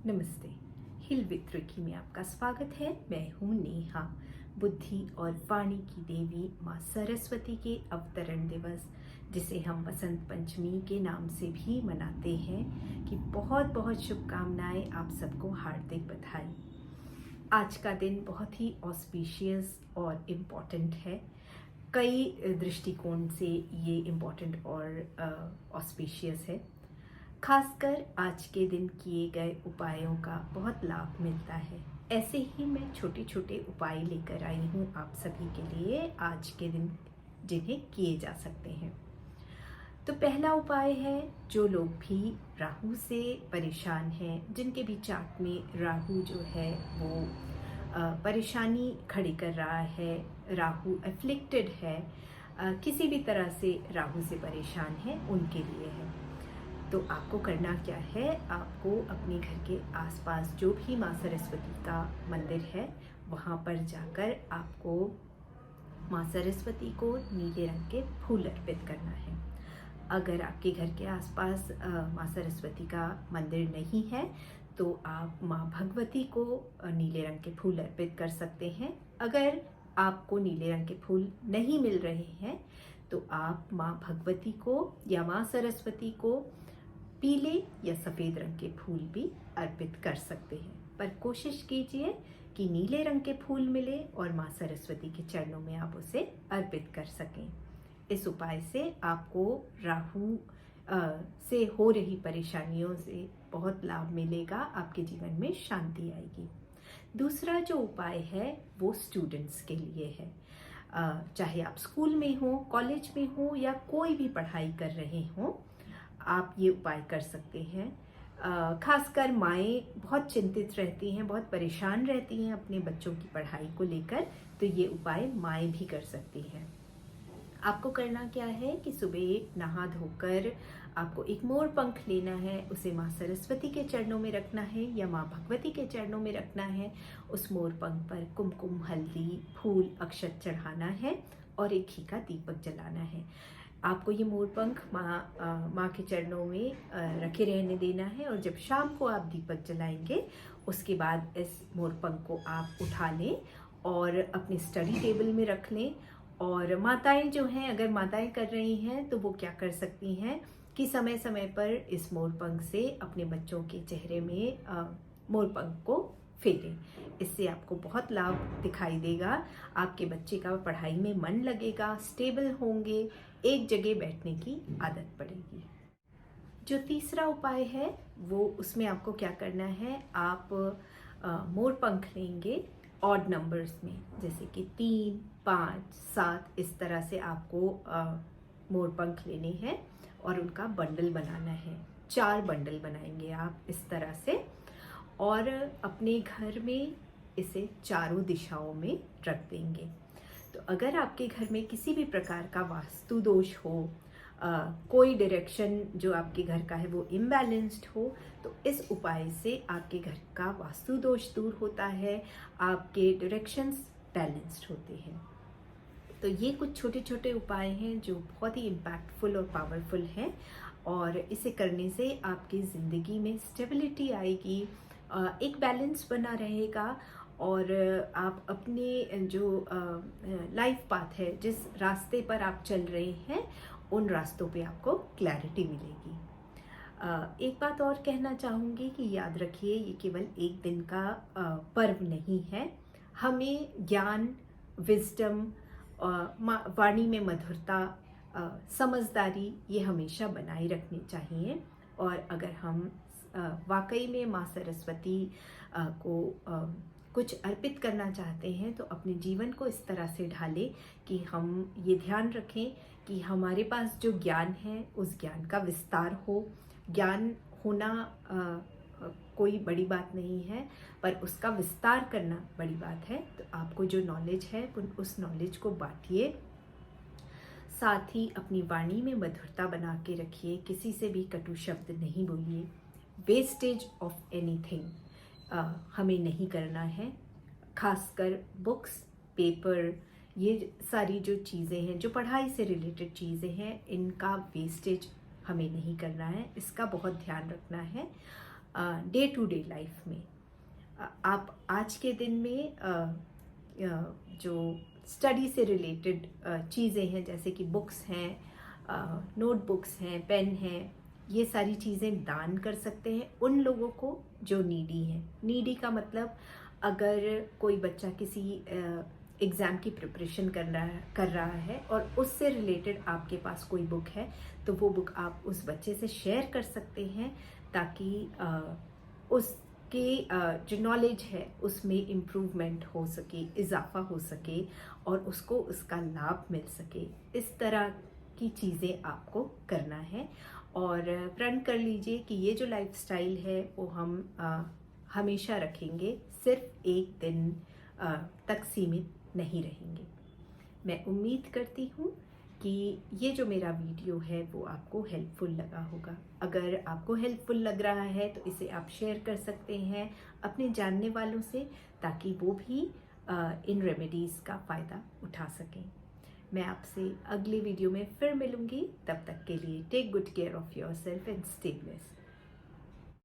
नमस्ते। हिल विद रुचि में आपका स्वागत है। मैं हूँ नेहा। बुद्धि और वाणी की देवी माँ सरस्वती के अवतरण दिवस, जिसे हम बसंत पंचमी के नाम से भी मनाते हैं, कि बहुत बहुत शुभकामनाएं। आप सबको हार्दिक बधाई। आज का दिन बहुत ही ऑस्पिशियस और इम्पॉर्टेंट है। कई दृष्टिकोण से ये इम्पॉर्टेंट और ऑस्पिशियस है। खासकर आज के दिन किए गए उपायों का बहुत लाभ मिलता है। ऐसे ही मैं छोटे छोटे उपाय लेकर आई हूँ आप सभी के लिए आज के दिन, जिन्हें किए जा सकते हैं। तो पहला उपाय है, जो लोग भी राहु से परेशान हैं, जिनके भी चार्ट में राहु जो है वो परेशानी खड़ी कर रहा है, राहु एफ्लिक्टेड है, किसी भी तरह से राहु से परेशान है, उनके लिए है। तो आपको करना क्या है, आपको अपने घर के आसपास जो भी माँ सरस्वती का मंदिर है वहाँ पर जाकर आपको माँ सरस्वती को नीले रंग के फूल अर्पित करना है। अगर आपके घर के आसपास माँ सरस्वती का मंदिर नहीं है तो आप माँ भगवती को नीले रंग के फूल अर्पित कर सकते हैं। अगर आपको नीले रंग के फूल नहीं मिल रहे हैं तो आप माँ भगवती को या माँ सरस्वती को पीले या सफ़ेद रंग के फूल भी अर्पित कर सकते हैं, पर कोशिश कीजिए कि नीले रंग के फूल मिले और माँ सरस्वती के चरणों में आप उसे अर्पित कर सकें। इस उपाय से आपको राहु से हो रही परेशानियों से बहुत लाभ मिलेगा, आपके जीवन में शांति आएगी। दूसरा जो उपाय है वो स्टूडेंट्स के लिए है। चाहे आप स्कूल में हो, कॉलेज में हो या कोई भी पढ़ाई कर रहे हों, आप ये उपाय कर सकते हैं। खासकर माएँ बहुत चिंतित रहती हैं, बहुत परेशान रहती हैं अपने बच्चों की पढ़ाई को लेकर, तो ये उपाय माएँ भी कर सकती हैं। आपको करना क्या है कि सुबह नहा धोकर आपको एक मोर पंख लेना है, उसे माँ सरस्वती के चरणों में रखना है या माँ भगवती के चरणों में रखना है। उस मोर पंख पर कुमकुम, हल्दी, फूल, अक्षत चढ़ाना है और एक घी का दीपक जलाना है। आपको ये मोर पंख माँ के चरणों में रखे रहने देना है और जब शाम को आप दीपक जलाएंगे उसके बाद इस मोर पंख को आप उठा लें और अपने स्टडी टेबल में रख लें। और माताएं जो हैं, अगर माताएं कर रही हैं तो वो क्या कर सकती हैं कि समय समय पर इस मोर पंख से अपने बच्चों के चेहरे में मोर पंख को फेरें। इससे आपको बहुत लाभ दिखाई देगा। आपके बच्चे का पढ़ाई में मन लगेगा, स्टेबल होंगे, एक जगह बैठने की आदत पड़ेगी। जो तीसरा उपाय है वो, उसमें आपको क्या करना है, आप मोर पंख लेंगे ऑड नंबर्स में, जैसे कि 3, 5, 7, इस तरह से आपको मोर पंख लेने हैं और उनका बंडल बनाना है। 4 बंडल बनाएंगे आप इस तरह से और अपने घर में इसे चारों दिशाओं में रख देंगे। तो अगर आपके घर में किसी भी प्रकार का वास्तु दोष हो, कोई डायरेक्शन जो आपके घर का है वो इम्बैलेंस्ड हो, तो इस उपाय से आपके घर का वास्तु दोष दूर होता है, आपके डायरेक्शंस बैलेंस्ड होते हैं। तो ये कुछ छोटे छोटे उपाय हैं जो बहुत ही इम्पैक्टफुल और पावरफुल हैं और इसे करने से आपकी ज़िंदगी में स्टेबिलिटी आएगी, एक बैलेंस बना रहेगा और आप अपने जो लाइफ पाथ है, जिस रास्ते पर आप चल रहे हैं, उन रास्तों पे आपको क्लैरिटी मिलेगी। एक बात और कहना चाहूँगी कि याद रखिए, ये केवल एक दिन का पर्व नहीं है। हमें ज्ञान, विजडम, वाणी में मधुरता, समझदारी, ये हमेशा बनाए रखनी चाहिए। और अगर हम वाकई में माँ सरस्वती को कुछ अर्पित करना चाहते हैं तो अपने जीवन को इस तरह से ढालें कि हम ये ध्यान रखें कि हमारे पास जो ज्ञान है उस ज्ञान का विस्तार हो। ज्ञान होना कोई बड़ी बात नहीं है, पर उसका विस्तार करना बड़ी बात है। तो आपको जो नॉलेज है उस नॉलेज को बांटिए, साथ ही अपनी वाणी में मधुरता बना के रखिए, किसी से भी कटु शब्द नहीं बोलिए। वेस्टेज ऑफ एनीथिंग हमें नहीं करना है, खासकर बुक्स, पेपर, ये सारी जो चीज़ें हैं, जो पढ़ाई से रिलेटेड चीज़ें हैं, इनका वेस्टेज हमें नहीं करना है, इसका बहुत ध्यान रखना है। डे टू डे लाइफ में। आप आज के दिन में जो स्टडी से रिलेटेड चीज़ें हैं, जैसे कि बुक्स हैं, नोटबुक्स हैं, पेन हैं, ये सारी चीज़ें दान कर सकते हैं उन लोगों को जो नीडी हैं। नीडी का मतलब, अगर कोई बच्चा किसी एग्ज़ाम की प्रिपरेशन कर रहा है और उससे रिलेटेड आपके पास कोई बुक है, तो वो बुक आप उस बच्चे से शेयर कर सकते हैं, ताकि उसके जो नॉलेज है उसमें इम्प्रूवमेंट हो सके, इजाफा हो सके और उसको उसका लाभ मिल सके। इस तरह की चीज़ें आपको करना है और प्रण कर लीजिए कि ये जो लाइफस्टाइल है वो हम हमेशा रखेंगे, सिर्फ एक दिन तक सीमित नहीं रहेंगे। मैं उम्मीद करती हूँ कि ये जो मेरा वीडियो है वो आपको हेल्पफुल लगा होगा। अगर आपको हेल्पफुल लग रहा है तो इसे आप शेयर कर सकते हैं अपने जानने वालों से, ताकि वो भी इन रेमेडीज़ का फ़ायदा उठा सकें। मैं आपसे अगले वीडियो में फिर मिलूंगी। तब तक के लिए take good care of yourself and stay blessed.